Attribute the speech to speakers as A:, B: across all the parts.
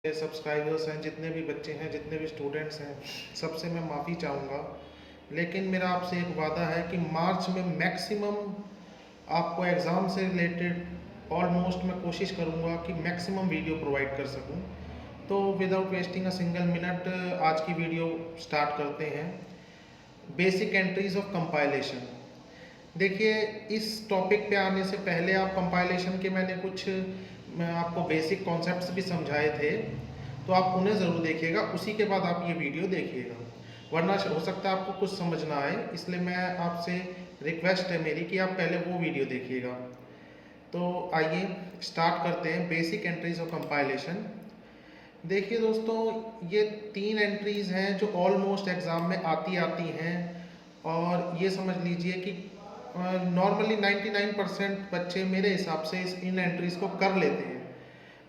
A: Subscribers हैं, जितने भी बच्चे हैं, जितने भी स्टूडेंट्स हैं, सबसे मैं माफ़ी चाहूँगा। लेकिन मेरा आपसे एक वादा है कि मार्च में मैक्सिमम आपको एग्ज़ाम से रिलेटेड ऑलमोस्ट मैं कोशिश करूँगा कि मैक्सिमम वीडियो प्रोवाइड कर सकूँ। तो without wasting a single minute आज की वीडियो स्टार्ट करते हैं। Basic entries of compilation. देखिए, इस टॉपिक पे आने से पहले आप कंपाइलेशन के मैंने कुछ मैं आपको बेसिक कॉन्सेप्ट्स भी समझाए थे, तो आप उन्हें ज़रूर देखिएगा, उसी के बाद आप ये वीडियो देखिएगा, वरना हो सकता है आपको कुछ समझ ना आए। इसलिए मैं आपसे रिक्वेस्ट है मेरी कि आप पहले वो वीडियो देखिएगा। तो आइए स्टार्ट करते हैं बेसिक एंट्रीज ऑफ कंपाइलेशन। देखिए दोस्तों, ये 3 एंट्रीज़ हैं जो ऑलमोस्ट एग्ज़ाम में आती हैं, और ये समझ लीजिए कि नॉर्मली 99% बच्चे मेरे हिसाब से इन एंट्रीज़ को कर लेते हैं।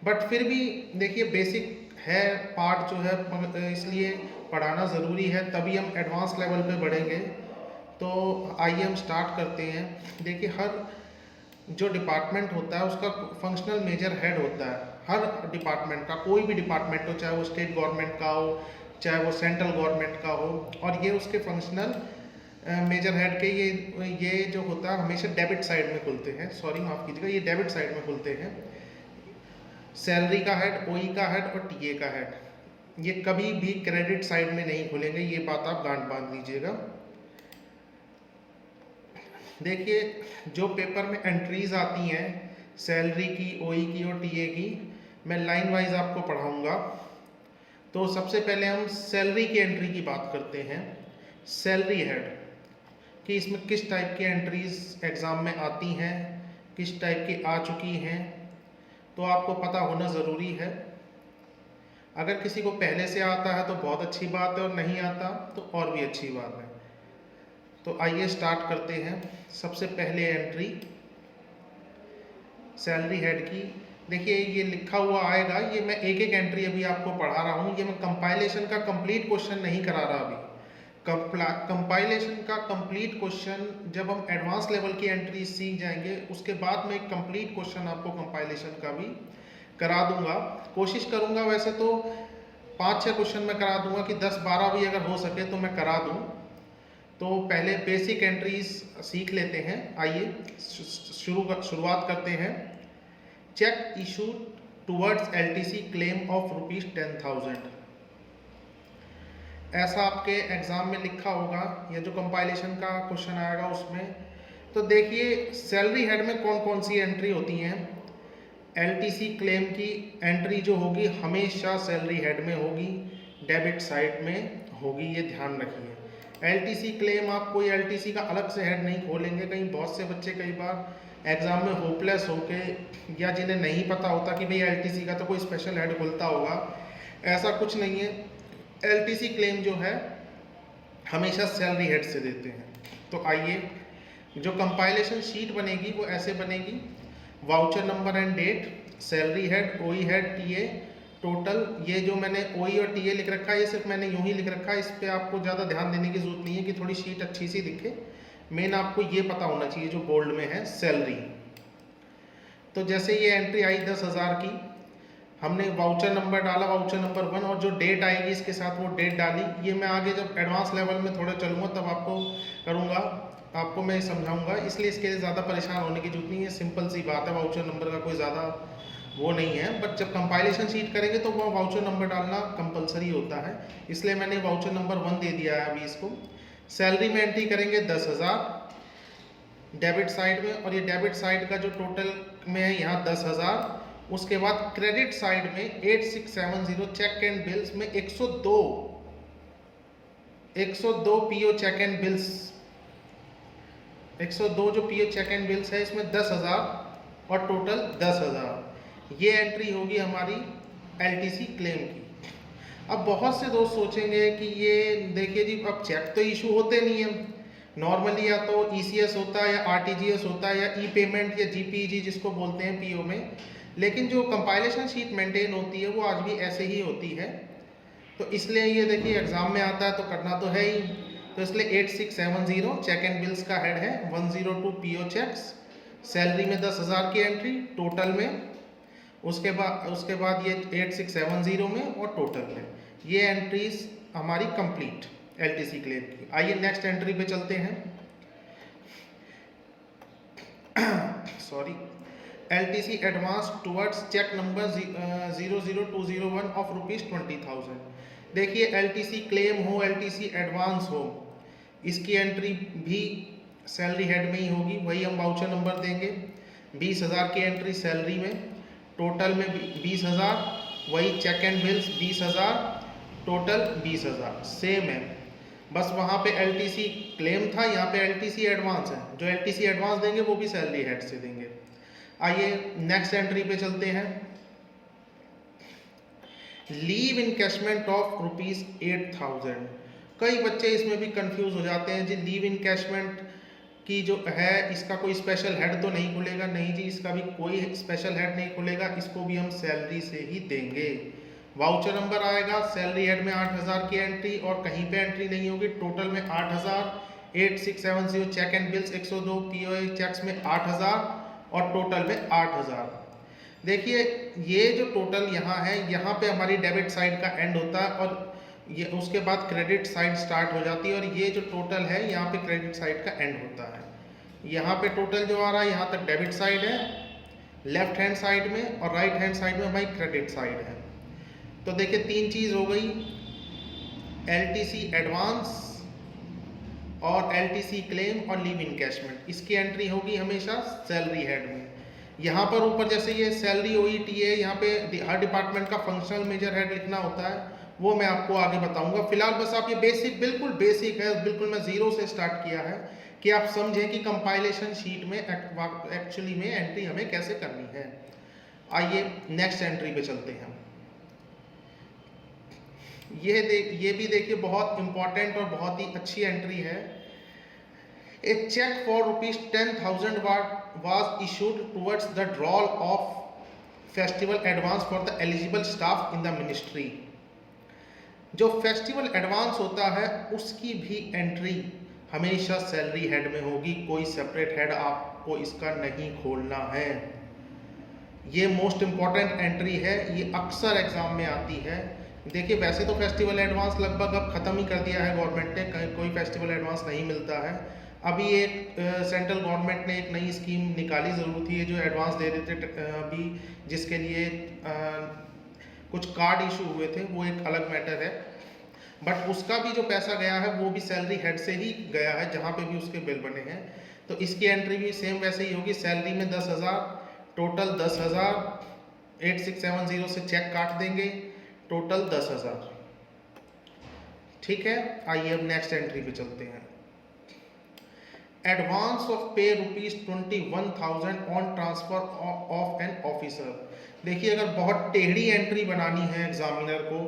A: बट फिर भी देखिए, बेसिक है पार्ट जो है, इसलिए पढ़ाना ज़रूरी है, तभी हम एडवांस लेवल पे बढ़ेंगे। तो आइए हम स्टार्ट करते हैं। देखिए, हर जो डिपार्टमेंट होता है उसका फंक्शनल मेजर हेड होता है। हर डिपार्टमेंट का, कोई भी डिपार्टमेंट हो, चाहे वो स्टेट गवर्नमेंट का हो, चाहे वो सेंट्रल गवर्नमेंट का हो, और ये उसके फंक्शनल मेजर हेड के ये जो होता है हमेशा डेबिट साइड में खुलते हैं। सॉरी, माफ़ कीजिएगा, ये डेबिट साइड में खुलते हैं। सैलरी का हेड, ओई का हेड और टीए का हेड ये कभी भी क्रेडिट साइड में नहीं खुलेंगे, ये बात आप गांठ बांध लीजिएगा। देखिए, जो पेपर में एंट्रीज आती हैं सैलरी की, ओई की और टीए की, मैं लाइन वाइज आपको पढ़ाऊंगा। तो सबसे पहले हम सैलरी की एंट्री की बात करते हैं। सैलरी हेड कि इसमें किस टाइप की एंट्रीज एग्ज़ाम में आती हैं, किस टाइप की आ चुकी हैं, तो आपको पता होना ज़रूरी है। अगर किसी को पहले से आता है तो बहुत अच्छी बात है, और नहीं आता तो और भी अच्छी बात है। तो आइए स्टार्ट करते हैं। सबसे पहले एंट्री सैलरी हेड की। देखिए, ये लिखा हुआ आएगा, ये मैं एक एक एंट्री अभी आपको पढ़ा रहा हूँ। ये मैं कंपाइलेशन का कंप्लीट क्वेश्चन नहीं करा रहा अभी। कंपाइलेशन का कंप्लीट क्वेश्चन जब हम एडवांस लेवल की एंट्री सीख जाएंगे, उसके बाद में एक कंप्लीट क्वेश्चन आपको कंपाइलेशन का भी करा दूंगा। कोशिश करूंगा, वैसे तो 5-6 क्वेश्चन मैं करा दूंगा, कि 10-12 भी अगर हो सके तो मैं करा दूं। तो पहले बेसिक एंट्रीज सीख लेते हैं। आइए शुरुआत करते हैं। Check issued towards LTC claim of ₹10,000। ऐसा आपके एग्जाम में लिखा होगा, या जो कंपाइलेशन का क्वेश्चन आएगा उसमें। तो देखिए, सैलरी हेड में कौन कौन सी एंट्री होती हैं। एलटीसी क्लेम की एंट्री जो होगी हमेशा सैलरी हेड में होगी, डेबिट साइड में होगी, ये ध्यान रखिए। एलटीसी क्लेम, आप कोई एलटीसी का अलग से हेड नहीं खोलेंगे। कहीं बहुत से बच्चे कई बार एग्जाम में होपलेस होके, या जिन्हें नहीं पता होता कि भाई एलटीसी का तो कोई स्पेशल हेड खुलता होगा, ऐसा कुछ नहीं है। एलटीसी क्लेम जो है हमेशा सैलरी हेड से देते हैं। तो आइए, जो कंपाइलेशन शीट बनेगी वो ऐसे बनेगी। Voucher number and date, salary head, OE head, TA, total. ये जो मैंने ओई और टीए लिख रखा है, ये सिर्फ मैंने यूं ही लिख रखा है, इस पर आपको ज़्यादा ध्यान देने की जरूरत नहीं है कि थोड़ी शीट अच्छी सी दिखे। मेन आपको ये पता होना चाहिए जो बोल्ड में है, सैलरी। तो जैसे ये एंट्री आई 10,000 की, हमने वाउचर नंबर डाला, वाउचर नंबर 1, और जो डेट आएगी इसके साथ वो डेट डाली। ये मैं आगे जब एडवांस लेवल में थोड़ा चलूँगा तब आपको करूँगा, आपको मैं समझाऊंगा, इसलिए इसके लिए ज़्यादा परेशान होने की जरूरत नहीं है। सिंपल सी बात है, वाउचर नंबर का कोई ज़्यादा वो नहीं है। बट जब कंपाइलेशन शीट करेंगे तो वो वाउचर नंबर डालना कंपलसरी होता है, इसलिए मैंने वाउचर नंबर 1 दे दिया है अभी इसको। सैलरी में एंट्री करेंगे 10,000 डेबिट साइड में, और ये डेबिट साइड का जो टोटल में है यहाँ 10,000। उसके बाद क्रेडिट साइड में 8670 चेक एंड बिल्स में 102 पीओ चेक एंड बिल्स, 102 जो पीओ चेक एंड बिल्स है, इसमें 10,000 और टोटल 10,000। ये एंट्री होगी हमारी एलटीसी क्लेम की। अब बहुत से दोस्त सोचेंगे कि ये देखिए जी, अब चेक तो इशू होते नहीं है नॉर्मली, या तो ईसीएस होता है, या आरटीजीएस होता है, या ई पेमेंट, या जीपीजी जिसको बोलते हैं पीओ में। लेकिन जो कंपाइलेशन शीट मेंटेन होती है वो आज भी ऐसे ही होती है। तो इसलिए ये देखिए, एग्जाम में आता है तो करना तो है ही। तो इसलिए 8670 चेक एंड बिल्स का हेड है, 102 पीओ चेक्स, सैलरी में 10,000 की एंट्री, टोटल में उसके बाद ये 8670 में और टोटल में। ये एंट्रीज हमारी कंप्लीट एलटीसी क्लेम की। आइए नेक्स्ट एंट्री पे चलते हैं। Sorry, LTC advance towards cheque number 00201 of ₹20,000। देखिए एलटीसी क्लेम हो, एलटीसी एडवांस हो, इसकी एंट्री भी सैलरी हेड में ही होगी। वही हम वाउचर नंबर देंगे। 20,000 की एंट्री सैलरी में, टोटल में 20,000, वही cheque and bills 20,000, total 20,000 same है। बस वहाँ पे एलटीसी क्लेम था, यहाँ पे एलटीसी एडवांस है। जो एलटीसी एडवांस देंगे वो भी सैलरी हेड से देंगे। आइए नेक्स्ट एंट्री पे चलते हैं। Leave encashment of ₹8,000। कई बच्चे इसमें भी कंफ्यूज हो जाते हैं जी, लीव इनकैशमेंट की जो है इसका कोई स्पेशल हेड तो नहीं खुलेगा? नहीं जी, इसका भी कोई स्पेशल हेड नहीं खुलेगा, इसको भी हम सैलरी से ही देंगे। वाउचर नंबर आएगा, सैलरी हेड में 8,000 की एंट्री और कहीं पे एंट्री नहीं होगी। टोटल में 8,000, 8670 cheque and bills 102, POA cheques में 8,000 और टोटल में 8,000। देखिए ये जो टोटल यहाँ है, यहाँ पे हमारी डेबिट साइड का एंड होता है और ये उसके बाद क्रेडिट साइड स्टार्ट हो जाती है, और ये जो टोटल है यहाँ पे क्रेडिट साइड का एंड होता है। यहाँ पे टोटल जो आ रहा है यहाँ तक डेबिट साइड है लेफ्ट हैंड साइड में, और राइट हैंड साइड में हमारी क्रेडिट साइड है। तो देखिए तीन चीज़ हो गई, एलटीसी एडवांस और एलटीसी क्लेम और लीव इनकैशमेंट। इसकी एंट्री होगी हमेशा सैलरी हेड में। यहाँ पर ऊपर जैसे ये सैलरी ओईटी है, यहाँ पे हर डिपार्टमेंट का फंक्शनल मेजर हेड लिखना होता है, वो मैं आपको आगे बताऊंगा। फिलहाल बस आप ये बेसिक, बिल्कुल बेसिक है, बिल्कुल मैं जीरो से स्टार्ट किया है कि आप समझें कि कंपाइलेशन शीट में एक्चुअली में एंट्री हमें कैसे करनी है। आइए नेक्स्ट एंट्री पे चलते हैं। ये भी देखिए बहुत इंपॉर्टेंट और बहुत ही अच्छी एंट्री है। ए check for ₹10,000 was issued towards the drawal of festival advance for the eligible staff in the ministry। जो फेस्टिवल एडवांस होता है उसकी भी एंट्री हमेशा सैलरी हेड में होगी, कोई सेपरेट हेड आपको इसका नहीं खोलना है। ये मोस्ट इम्पॉर्टेंट एंट्री है, ये अक्सर एग्जाम में आती है। देखिए वैसे तो फेस्टिवल एडवांस लगभग अब ख़त्म ही कर दिया है गवर्नमेंट ने, कोई फेस्टिवल एडवांस नहीं मिलता है। अभी एक सेंट्रल गवर्नमेंट ने एक नई स्कीम निकाली ज़रूर थी, जो एडवांस दे देते अभी, जिसके लिए कुछ कार्ड इशू हुए थे, वो एक अलग मैटर है। बट उसका भी जो पैसा गया है वो भी सैलरी हेड से ही गया है, जहाँ पे भी उसके बिल बने हैं। तो इसकी एंट्री भी सेम वैसे ही होगी, सैलरी में 10,000, टोटल 10,000, 8670 से चेक काट देंगे, टोटल 10,000। ठीक है, आइए अब नेक्स्ट एंट्री पे चलते हैं। एडवांस ऑफ पे ₹21,000 on transfer of an officer. देखिए अगर बहुत टेढ़ी एंट्री बनानी है एग्जामिनर को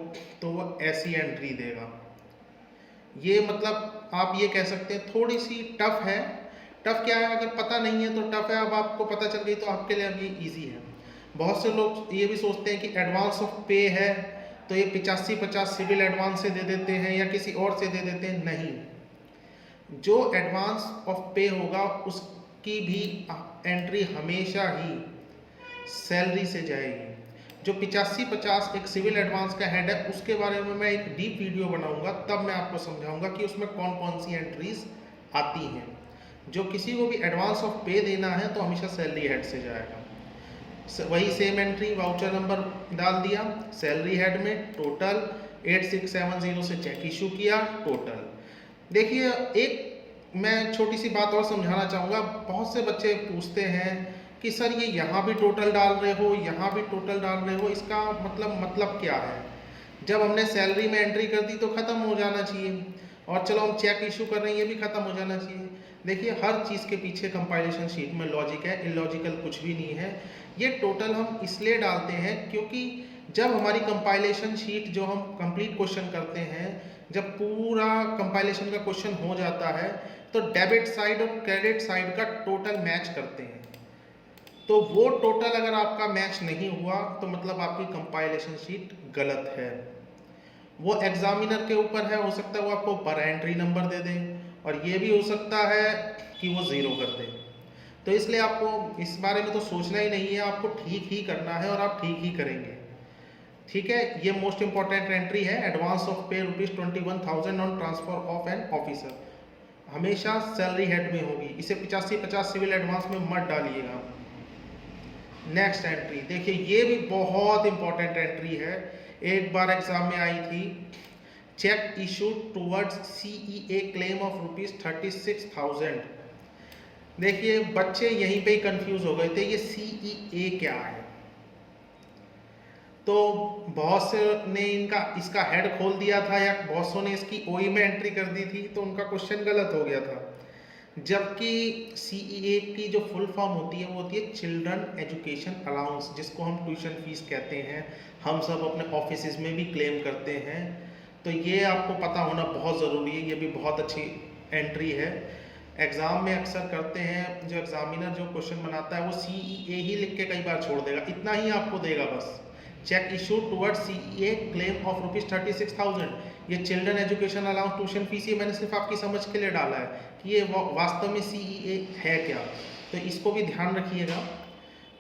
A: तो वो ऐसी एंट्री देगा। ये मतलब आप ये कह सकते हैं थोड़ी सी टफ है। टफ क्या है, अगर पता नहीं है तो टफ है, अब आपको पता चल गई तो आपके लिए अब ये ईजी है। बहुत से लोग ये भी सोचते हैं कि एडवांस ऑफ पे है तो ये 85-50 सिविल एडवांस से दे देते हैं या किसी और से दे देते हैं। नहीं, जो एडवांस ऑफ पे होगा उसकी भी एंट्री हमेशा ही सैलरी से जाएगी। जो 85-50 एक सिविल एडवांस का हेड है, उसके बारे में मैं एक डीप वीडियो बनाऊंगा, तब मैं आपको समझाऊंगा कि उसमें कौन कौन सी एंट्रीज आती हैं। जो किसी को भी एडवांस ऑफ पे देना है तो हमेशा सैलरी हेड से जाएगा। वही सेम एंट्री, वाउचर नंबर डाल दिया सैलरी हेड में, टोटल 8670 से चेक इशू किया, टोटल। देखिए एक मैं छोटी सी बात और समझाना चाहूँगा। बहुत से बच्चे पूछते हैं कि सर ये यहाँ भी टोटल डाल रहे हो, यहाँ भी टोटल डाल रहे हो, इसका मतलब क्या है? जब हमने सैलरी में एंट्री कर दी तो ख़त्म हो जाना चाहिए, और चलो हम चेक इशू कर रहे हैं ये भी ख़त्म हो जाना चाहिए। देखिए हर चीज़ के पीछे कंपाइलेशन शीट में लॉजिक है, इलॉजिकल कुछ भी नहीं है। ये टोटल हम इसलिए डालते हैं क्योंकि जब हमारी कंपाइलेशन शीट जो हम कंप्लीट क्वेश्चन करते हैं, जब पूरा कंपाइलेशन का क्वेश्चन हो जाता है तो डेबिट साइड और क्रेडिट साइड का टोटल मैच करते हैं। तो वो टोटल अगर आपका मैच नहीं हुआ तो मतलब आपकी कंपाइलेशन शीट गलत है। वो एग्जामिनर के ऊपर है, हो सकता है वो आपको पर एंट्री नंबर दे दे, और ये भी हो सकता है कि वो ज़ीरो कर दे। तो इसलिए आपको इस बारे में तो सोचना ही नहीं है, आपको ठीक ही करना है और आप ठीक ही करेंगे। ठीक है, ये मोस्ट इंपॉर्टेंट एंट्री है, एडवांस ऑफ पे ₹21,000 on transfer of an officer. हमेशा सैलरी हेड में होगी, इसे 85-50 सिविल एडवांस में मत डालिएगा। नेक्स्ट एंट्री देखिए, ये भी बहुत इंपॉर्टेंट एंट्री है, एक बार एग्जाम में आई थी। Check issued towards CEA claim of ₹36,000। देखिए बच्चे यहीं पे ही कंफ्यूज हो गए थे, ये CEA क्या है। तो बॉस ने इसका हेड खोल दिया था या बॉसों ने इसकी OE में एंट्री कर दी थी, तो उनका क्वेश्चन गलत हो गया था। जबकि CEA की जो फुल फॉर्म होती है वो होती है चिल्ड्रन एजुकेशन अलाउंस, जिसको हम ट्यूशन फीस कहते हैं, हम सब अपने ऑफिस में भी क्लेम करते हैं। तो ये आपको पता होना बहुत ज़रूरी है, ये भी बहुत अच्छी एंट्री है। एग्ज़ाम में अक्सर करते हैं, जो एग्जामिनर जो क्वेश्चन बनाता है वो CEA ही लिख के कई बार छोड़ देगा, इतना ही आपको देगा बस। Check issued towards CEA claim of ₹36,000, ये children education allowance tuition fees, ये मैंने सिर्फ आपकी समझ के लिए डाला है कि ये वास्तव में CEA है क्या, तो इसको भी ध्यान रखिएगा।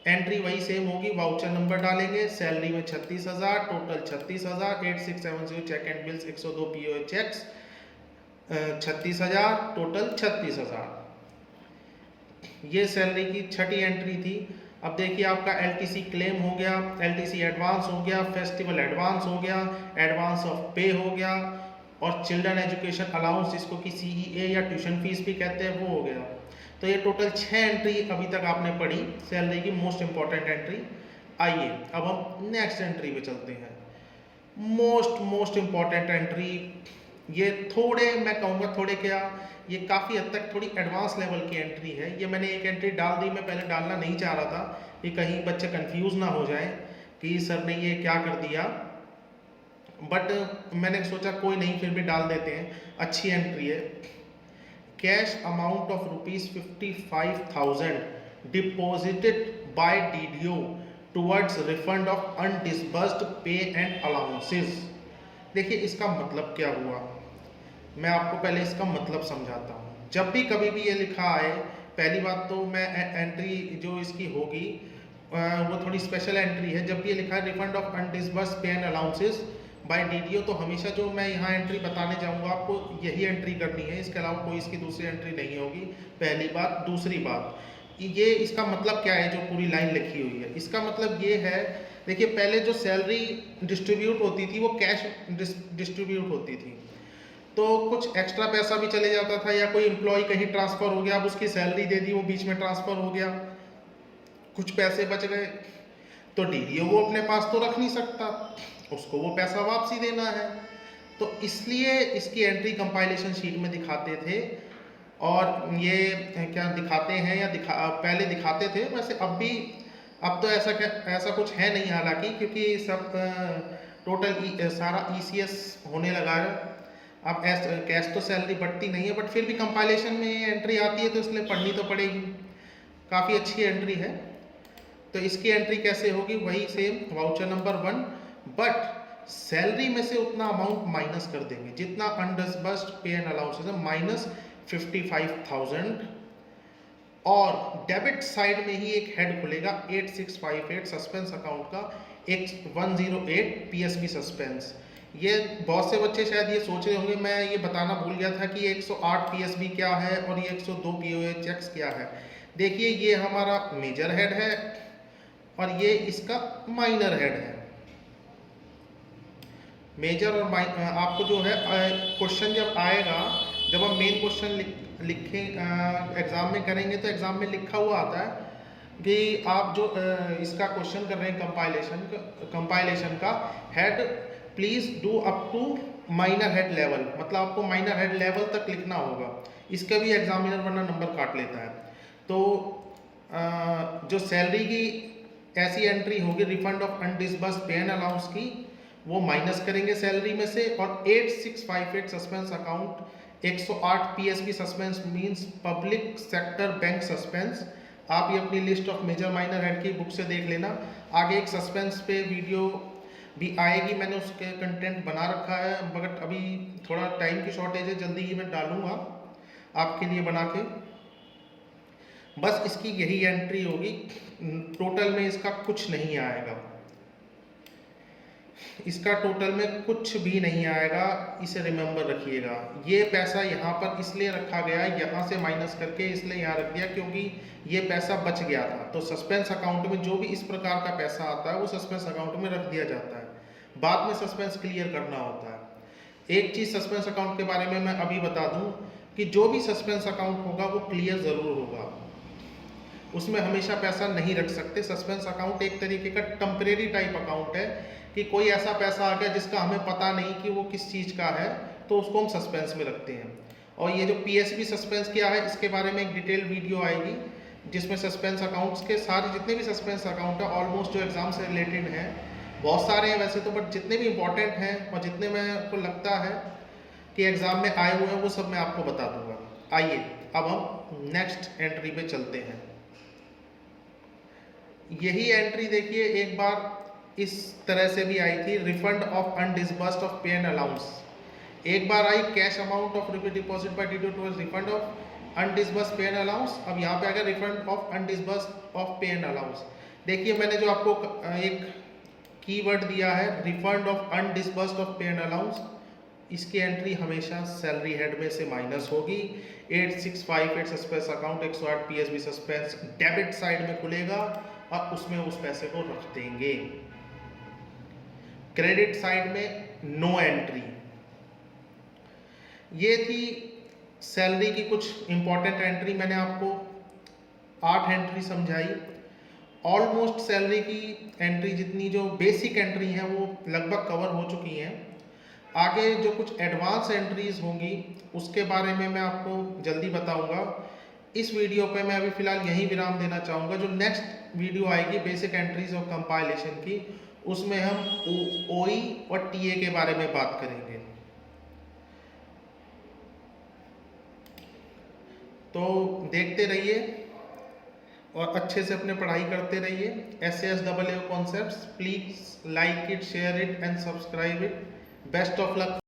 A: एंट्री वही सेम होगी, वाउचर नंबर डालेंगे, सैलरी में 36,000, total 36,000, 8670 cheque and bills, 102 POA cheques 36,000, total 36,000। ये सैलरी की छठी एंट्री थी। अब देखिए आपका LTC क्लेम हो गया, LTC एडवांस हो गया, फेस्टिवल एडवांस हो गया, एडवांस ऑफ पे हो गया, और चिल्ड्रन एजुकेशन अलाउंस जिसको कि CEA या ट्यूशन फीस भी कहते हैं वो हो गया। तो ये टोटल 6 एंट्री अभी तक आपने पढ़ी सैलरी की, मोस्ट इंपॉर्टेंट एंट्री। आइए अब हम नेक्स्ट एंट्री पे चलते हैं। मोस्ट इंपॉर्टेंट एंट्री, ये थोड़े मैं कहूँगा थोड़े क्या, ये काफ़ी हद तक थोड़ी एडवांस लेवल की एंट्री है। ये मैंने एक एंट्री डाल दी, मैं पहले डालना नहीं चाह रहा था कि कहीं बच्चे कंफ्यूज ना हो जाएं कि सर ने ये क्या कर दिया, बट मैंने सोचा कोई नहीं, फिर भी डाल देते हैं, अच्छी एंट्री है। Cash amount of ₹55,000 deposited by DDO towards refund of undisbursed pay and allowances. देखिए इसका मतलब क्या हुआ, मैं आपको पहले इसका मतलब समझाता हूँ। जब भी कभी भी ये लिखा आए, पहली बात तो मैं एंट्री जो इसकी होगी वो थोड़ी स्पेशल एंट्री है। जब भी ये लिखा है refund of undisbursed pay and allowances bye DDO, तो हमेशा जो मैं यहाँ एंट्री बताने जाऊँगा आपको यही एंट्री करनी है, इसके अलावा कोई इसकी दूसरी एंट्री नहीं होगी, पहली बात। दूसरी बात, ये इसका मतलब क्या है जो पूरी लाइन लिखी हुई है, इसका मतलब ये है, देखिए पहले जो सैलरी डिस्ट्रीब्यूट होती थी वो कैश डिस्ट्रीब्यूट होती थी, तो कुछ एक्स्ट्रा पैसा भी चले जाता था, या कोई एम्प्लॉय कहीं ट्रांसफ़र हो गया, अब उसकी सैलरी दे दी, वो बीच में ट्रांसफ़र हो गया, कुछ पैसे बच गए, तो DDO वो अपने पास तो रख नहीं सकता, उसको वो पैसा वापसी देना है। तो इसलिए इसकी एंट्री कंपाइलेशन शीट में दिखाते थे, और ये क्या दिखाते हैं या पहले दिखाते थे, वैसे अब भी, अब तो ऐसा कुछ है नहीं हालांकि, क्योंकि सब टोटल सारा ECS होने लगा है। अब कैश तो सैलरी बढ़ती नहीं है, बट फिर भी कंपाइलेशन में ये एंट्री आती है तो इसलिए पढ़नी तो पड़ेगी। काफ़ी अच्छी एंट्री है। तो इसकी एंट्री कैसे होगी, वही same, voucher number 1, but salary में से उतना अमाउंट माइनस कर देंगे जितना अनडिसबर्स्ड पे एंड अलाउंसेस है, माइनस 55,000, और डेबिट साइड में ही एक हेड खुलेगा 8658 सस्पेंस अकाउंट का, 108 PSB सस्पेंस। ये बहुत से बच्चे शायद ये सोच रहे होंगे, मैं ये बताना भूल गया था कि 108 PSB क्या है और ये 102 POA चेक्स क्या है। देखिए ये हमारा मेजर हेड है और ये इसका माइनर हेड है। मेजर और आपको जो है क्वेश्चन जब आएगा, जब हम मेन क्वेश्चन लिखें एग्जाम में करेंगे, तो एग्जाम में लिखा हुआ आता है कि आप जो इसका क्वेश्चन कर रहे हैं कंपाइलेशन का, head please do up to minor head level, मतलब आपको माइनर हेड लेवल तक लिखना होगा। इसका भी एग्जामिनर वरना नंबर काट लेता है। तो जो सैलरी की ऐसी एंट्री होगी refund of undisbursed pay and allowance की, वो माइनस करेंगे सैलरी में से, और 8658 suspense account, 108 PSB suspense means public sector bank suspense. आप ये अपनी list of major minor head की बुक से देख लेना। आगे एक सस्पेंस पे वीडियो भी आएगी, मैंने उसके कंटेंट बना रखा है, मगर अभी थोड़ा टाइम की शॉर्टेज है, जल्दी ही मैं डालूंगा आपके लिए बना के। बस इसकी यही एंट्री होगी, टोटल में इसका कुछ नहीं आएगा, इसका टोटल में कुछ भी नहीं आएगा, इसे रिमेंबर रखिएगा। ये पैसा यहाँ पर इसलिए रखा गया है, यहाँ से माइनस करके इसलिए यहाँ रख दिया क्योंकि ये पैसा बच गया था। तो सस्पेंस अकाउंट में जो भी इस प्रकार का पैसा आता है वो सस्पेंस अकाउंट में रख दिया जाता है, बाद में सस्पेंस क्लियर करना होता है। एक चीज़ सस्पेंस अकाउंट के बारे में मैं अभी बता दूं कि जो भी सस्पेंस अकाउंट होगा वो क्लियर ज़रूर होगा, उसमें हमेशा पैसा नहीं रख सकते। सस्पेंस अकाउंट एक तरीके का टेम्परेरी टाइप अकाउंट है कि कोई ऐसा पैसा आ गया जिसका हमें पता नहीं कि वो किस चीज़ का है, तो उसको हम सस्पेंस में रखते हैं। और ये जो पीएसबी सस्पेंस क्या है, इसके बारे में एक डिटेल वीडियो आएगी जिसमें सस्पेंस अकाउंट्स के सारे जितने भी सस्पेंस अकाउंट है ऑलमोस्ट जो एग्जाम से रिलेटेड हैं, बहुत सारे हैं वैसे तो, बट जितने भी इंपॉर्टेंट हैं और जितने मेरे को लगता है कि एग्जाम में आए हुए हैं वो सब मैं आपको बता दूंगा। आइए अब हम नेक्स्ट एंट्री पे चलते हैं। यही एंट्री देखिए एक बार इस तरह से भी आई थी, refund of undisbursed of pay and allowance. एक बार आई कैश अमाउंट ऑफ रुपये deposit by D towards refund of undisbursed pay and allowance. अब यहाँ पे आ गया refund of undisbursed of pay and allowance. देखिए मैंने जो आपको एक कीवर्ड दिया है refund of undisbursed of pay and allowance, इसकी एंट्री हमेशा सैलरी हेड में से माइनस होगी। 8658 suspense account 108 PSB suspense debit side में खुलेगा और उसमें उस पैसे को रख देंगे। क्रेडिट साइड में नो एंट्री। ये थी सैलरी की कुछ इंपॉर्टेंट एंट्री, मैंने आपको 8 एंट्री समझाई। ऑलमोस्ट सैलरी की एंट्री जितनी जो बेसिक एंट्री है वो लगभग कवर हो चुकी हैं। आगे जो कुछ एडवांस एंट्रीज होंगी उसके बारे में मैं आपको जल्दी बताऊंगा। इस वीडियो पे मैं अभी फिलहाल यही विराम देना चाहूँगा। जो नेक्स्ट वीडियो आएगी बेसिक एंट्रीज और कंपाइलेशन की, उसमें हम ओई और टीए के बारे में बात करेंगे। तो देखते रहिए और अच्छे से अपने पढ़ाई करते रहिए। SAS AA concepts, please like it, share it and subscribe it. Best of luck.